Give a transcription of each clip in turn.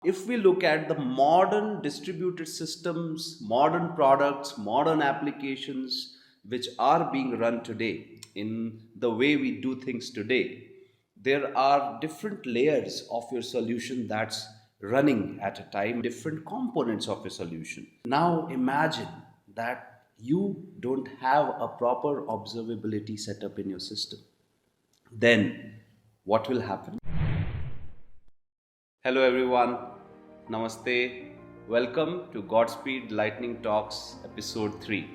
If we look at the modern distributed systems, modern products, modern applications which are being run today in the way we do things today, there are different layers of your solution that's running at a time, different components of your solution. Now imagine that you don't have a proper observability setup in your system. Then what will happen? Hello everyone, Namaste. Welcome to Godspeed Lightning Talks episode 3.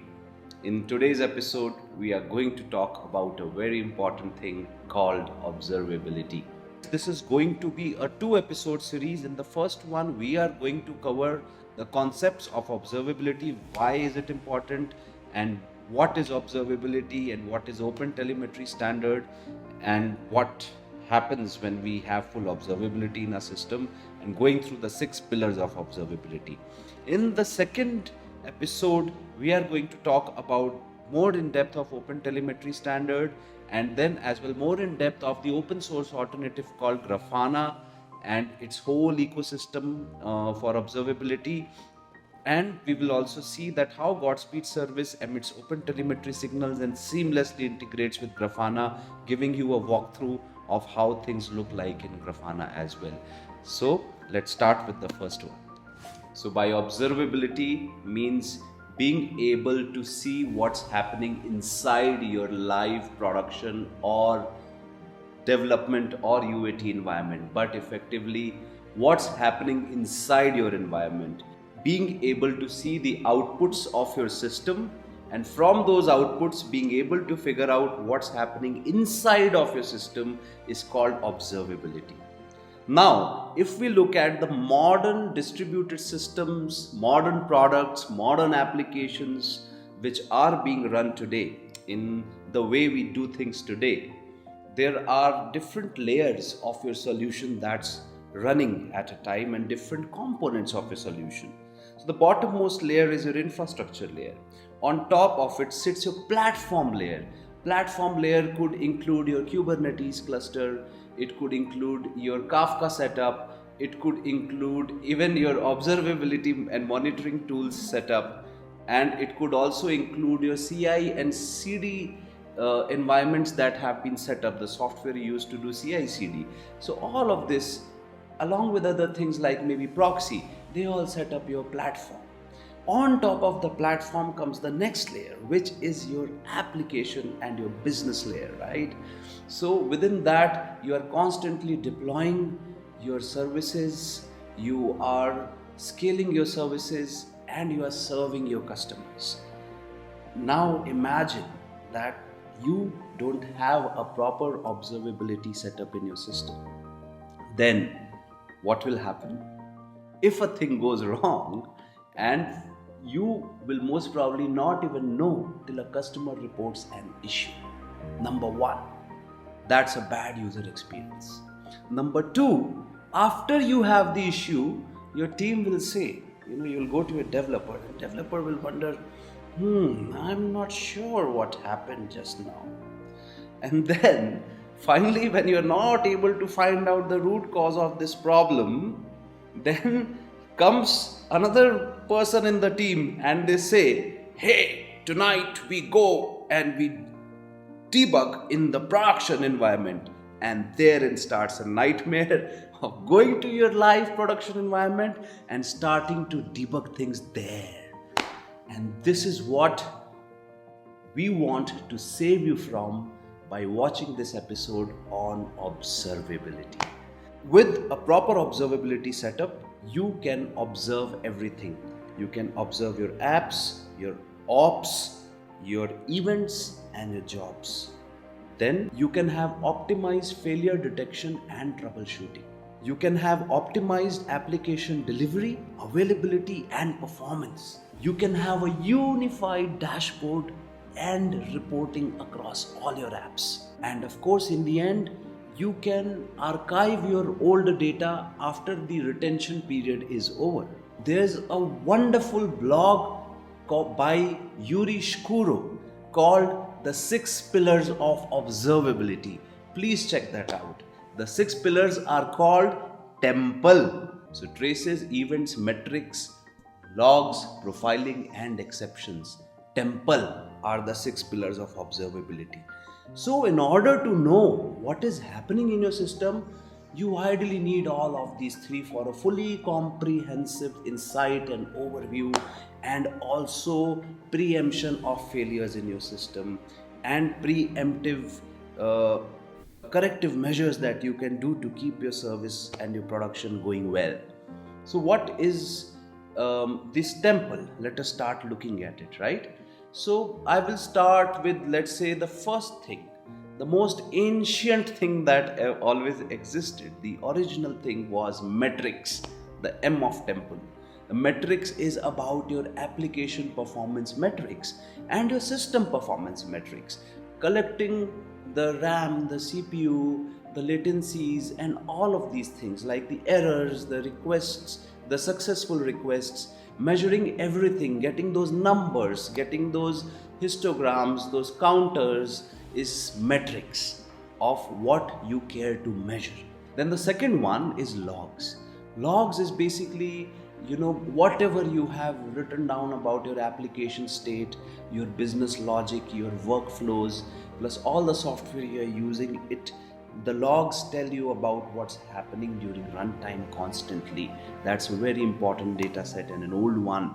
In today's episode, we are going to talk about a very important thing called observability. This is going to be a 2-episode series. In the first one, we are going to cover the concepts of observability, why is it important, and what is observability, and what is open telemetry standard, and what happens when we have full observability in a system, and going through the 6 pillars of observability. In the second episode, we are going to talk about more in depth of open telemetry standard, and then as well more in depth of the open source alternative called Grafana and its whole ecosystem for observability. And we will also see that how Godspeed service emits open telemetry signals and seamlessly integrates with Grafana, giving you a walkthrough of how things look like in Grafana as well. So let's start with the first one. So by observability means being able to see what's happening inside your live production or development or UAT environment, but effectively what's happening inside your environment. Being able to see the outputs of your system, and from those outputs being able to figure out what's happening inside of your system is called observability. Now, if we look at the modern distributed systems, modern products, modern applications which are being run today in the way we do things today, there are different layers of your solution that's running at a time and different components of your solution. So the bottommost layer is your infrastructure layer. On top of it sits your platform layer. Platform layer could include your Kubernetes cluster, it could include your Kafka setup, it could include even your observability and monitoring tools setup, and it could also include your CI and CD environments that have been set up, the software used to do CI CD. So all of this, along with other things like maybe proxy, they all set up your platform. On top of the platform comes the next layer, which is your application and your business layer, right? So within that, you are constantly deploying your services, you are scaling your services, and you are serving your customers. Now imagine that you don't have a proper observability setup in your system. Then what will happen? If a thing goes wrong, and you will most probably not even know till a customer reports an issue. Number one, that's a bad user experience. Number two, after you have the issue, your team will say, you'll go to a developer, and developer will wonder, I'm not sure what happened just now. And then finally, when you're not able to find out the root cause of this problem, then comes another person in the team and they say, hey, tonight we go and we debug in the production environment. And therein starts a nightmare of going to your live production environment and starting to debug things there. And this is what we want to save you from by watching this episode on observability. With a proper observability setup, you can observe everything. You can observe your apps, your ops, your events, and your jobs. Then you can have optimized failure detection and troubleshooting. You can have optimized application delivery, availability, and performance. You can have a unified dashboard and reporting across all your apps. And of course, in the end, you can archive your old data after the retention period is over. There's a wonderful blog by Yuri Shcuro called The 6 Pillars of Observability. Please check that out. The 6 pillars are called temple. So traces, events, metrics, logs, profiling, and exceptions. Temple are the 6 pillars of observability. So, in order to know what is happening in your system, you ideally need all of these three for a fully comprehensive insight and overview, and also preemption of failures in your system, and preemptive uh, corrective measures that you can do to keep your service and your production going well. So, what is this temple? Let us start looking at it, right? So, I will start with, let's say, the first thing, the most ancient thing that always existed. The original thing was metrics, the M of temple. The metrics is about your application performance metrics and your system performance metrics, collecting the RAM, the CPU, the latencies, and all of these things like the errors, the requests, the successful requests, measuring everything, getting those numbers, getting those histograms, those counters is metrics of what you care to measure. Then the second one is logs. Logs is basically, whatever you have written down about your application state, your business logic, your workflows, plus all the software you are using it. The logs tell you about what's happening during runtime constantly. That's a very important data set and an old one.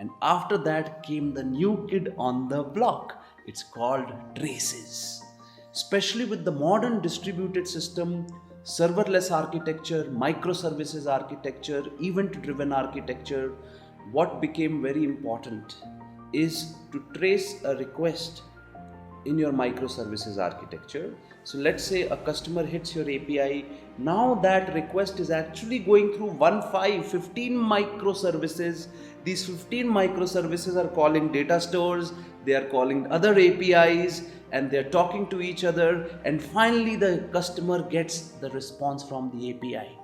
And after that came the new kid on the block. It's called traces. Especially with the modern distributed system, serverless architecture, microservices architecture, event-driven architecture, what became very important is to trace a request in your microservices architecture. So let's say a customer hits your API. Now that request is actually going through 15 microservices. These 15 microservices are calling data stores, they are calling other APIs, and they're talking to each other. And finally, the customer gets the response from the API.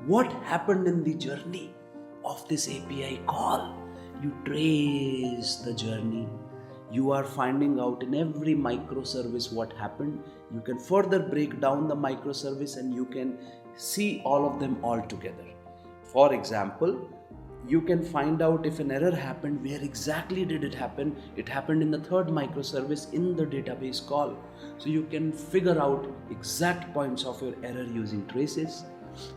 What happened in the journey of this API call? You trace the journey. You are finding out in every microservice what happened. You can further break down the microservice and you can see all of them all together. For example, you can find out if an error happened, where exactly did it happen. It happened in the third microservice in the database call. So you can figure out exact points of your error using traces.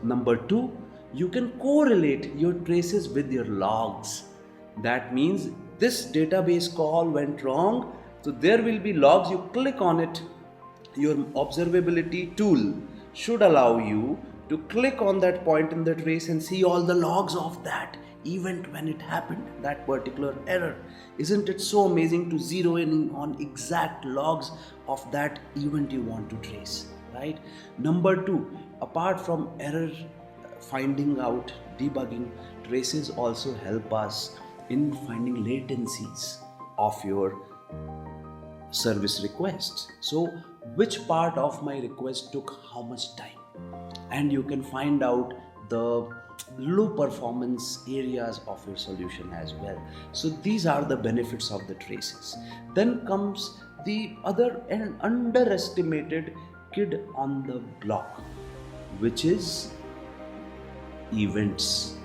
Number two, you can correlate your traces with your logs. That means this database call went wrong, so there will be logs. You click on it. Your observability tool should allow you to click on that point in the trace and see all the logs of that event when it happened, that particular error. Isn't it so amazing to zero in on exact logs of that event you want to trace, right? Number two, apart from error finding out, debugging, traces also help us in finding latencies of your service requests. So which part of my request took how much time, and you can find out the low performance areas of your solution as well. So these are the benefits of the traces. Then comes the other and underestimated kid on the block, which is events.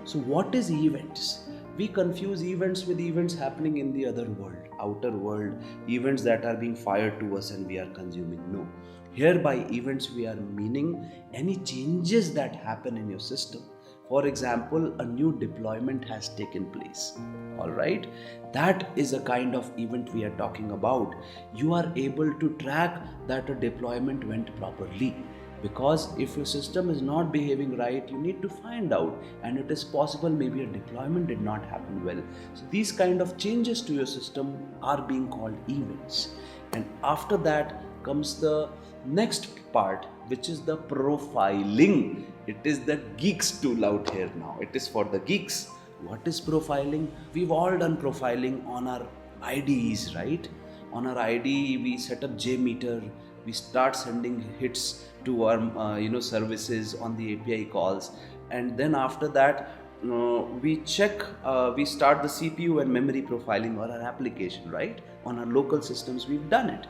So what is events? We confuse events with events happening in the other world, outer world, events that are being fired to us and we are consuming. No. Here by events we are meaning any changes that happen in your system. For example, a new deployment has taken place. Alright, that is a kind of event we are talking about. You are able to track that a deployment went properly. Because if your system is not behaving right, you need to find out, and it is possible maybe a deployment did not happen well. So these kind of changes to your system are being called events. And after that comes the next part, which is the profiling. It is the geeks tool out here now. It is for the geeks. What is profiling? We've all done profiling on our IDEs, right? On our IDE, we set up JMeter. We start sending hits to our services on the API calls, and then after that we start the CPU and memory profiling on our application, right? On our local systems we've done it,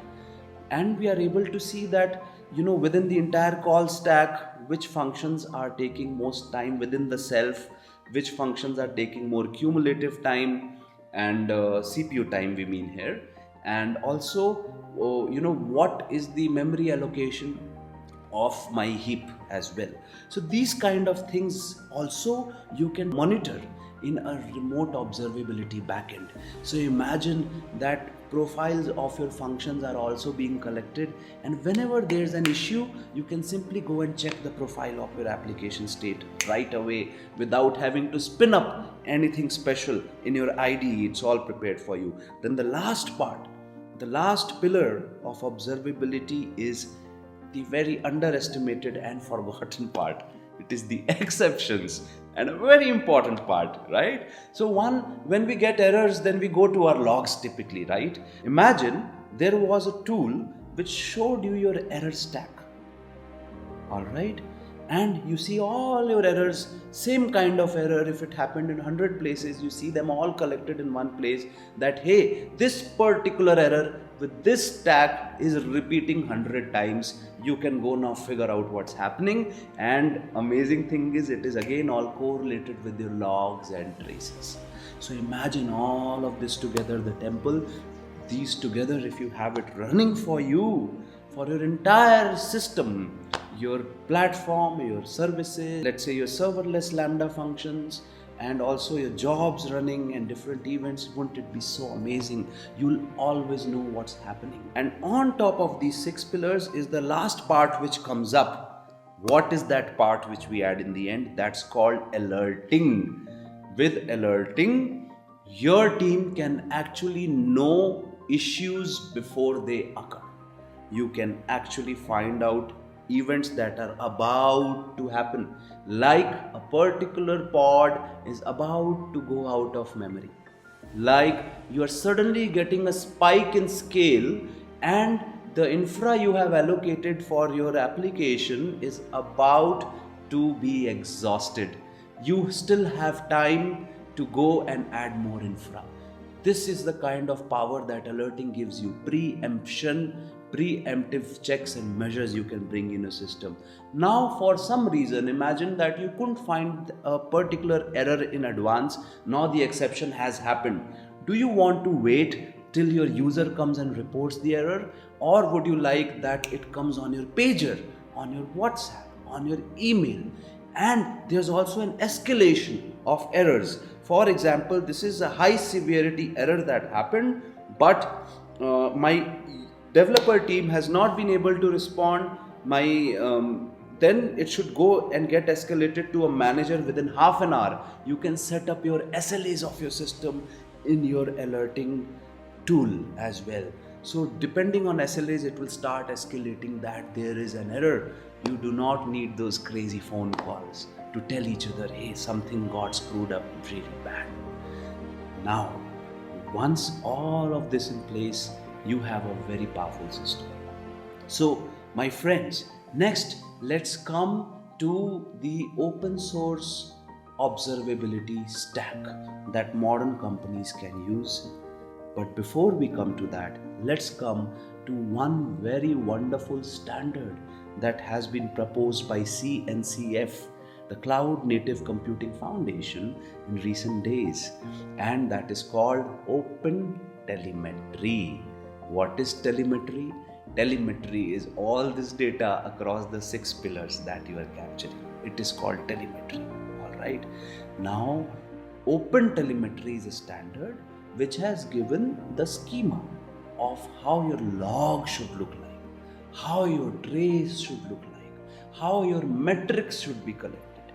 and we are able to see that within the entire call stack which functions are taking most time within the self, which functions are taking more cumulative time and CPU time we mean here, and also what is the memory allocation of my heap as well. So these kind of things also you can monitor in a remote observability backend. So imagine that profiles of your functions are also being collected, and whenever there's an issue you can simply go and check the profile of your application state right away without having to spin up anything special in your IDE. It's all prepared for you. Then the last part, the last pillar of observability is the very underestimated and forgotten part. It is the exceptions, and a very important part, right? So when we get errors, then we go to our logs typically, right? Imagine there was a tool which showed you your error stack, all right? And you see all your errors, same kind of error. If it happened in 100 places, you see them all collected in one place, that hey, this particular error with this stack is repeating 100 times. You can go now figure out what's happening, and amazing thing is it is again all correlated with your logs and traces. So imagine all of this together, the temple, these together, if you have it running for you, for your entire system, your platform, your services, let's say your serverless Lambda functions, and also your jobs running and different events, wouldn't it be so amazing? You'll always know what's happening. And on top of these 6 pillars is the last part which comes up. What is that part which we add in the end? That's called alerting. With alerting, your team can actually know issues before they occur. You can actually find out events that are about to happen, like a particular pod is about to go out of memory, like you are suddenly getting a spike in scale and the infra you have allocated for your application is about to be exhausted. You still have time to go and add more infra. This is the kind of power that alerting gives you. Preemption, preemptive checks and measures you can bring in a system. Now, for some reason, imagine that you couldn't find a particular error in advance. Now the exception has happened. Do you want to wait till your user comes and reports the error? Or would you like that it comes on your pager, on your WhatsApp, on your email? And there's also an escalation of errors. For example, this is a high severity error that happened, but my developer team has not been able to respond. Then it should go and get escalated to a manager within half an hour. You can set up your SLAs of your system in your alerting tool as well. So depending on SLAs, it will start escalating that there is an error. You do not need those crazy phone calls to tell each other, hey, something got screwed up really bad. Now, once all of this in place, you have a very powerful system. So, my friends, next let's come to the open source observability stack that modern companies can use. But before we come to that, let's come to one very wonderful standard that has been proposed by CNCF, the Cloud Native Computing Foundation, in recent days, and that is called Open Telemetry. What is telemetry? Telemetry is all this data across the 6 pillars that you are capturing. It is called telemetry. Alright. Now, Open Telemetry is a standard which has given the schema of how your log should look like, how your trace should look like, how your metrics should be collected.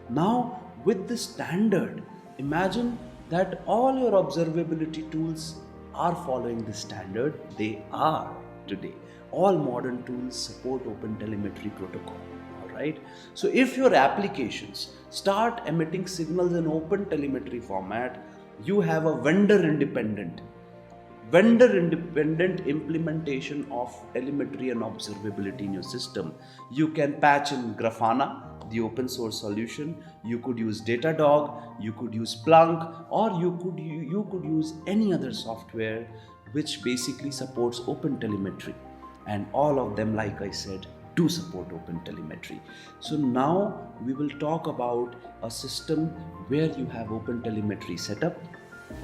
Now, with this standard, imagine that all your observability tools are following this standard. They are today. All modern tools support Open Telemetry protocol. Alright. So if your applications start emitting signals in Open Telemetry format, you have a vendor independent implementation of telemetry and observability in your system. You can patch in Grafana, the open source solution. You could use Datadog, you could use Splunk, or you could use any other software which basically supports open telemetry. And all of them, like I said, do support OpenTelemetry. So now we will talk about a system where you have OpenTelemetry set up,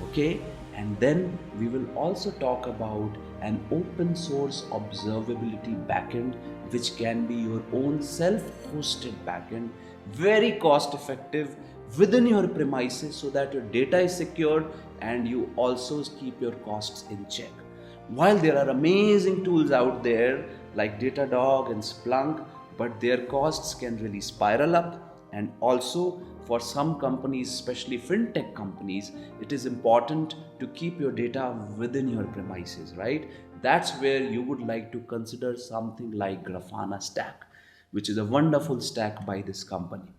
okay, and then we will also talk about an open source observability backend which can be your own self-hosted backend, very cost effective within your premises so that your data is secured and you also keep your costs in check. While there are amazing tools out there like Datadog and Splunk, but their costs can really spiral up. And also for some companies, especially fintech companies, it is important to keep your data within your premises, right? That's where you would like to consider something like Grafana Stack, which is a wonderful stack by this company.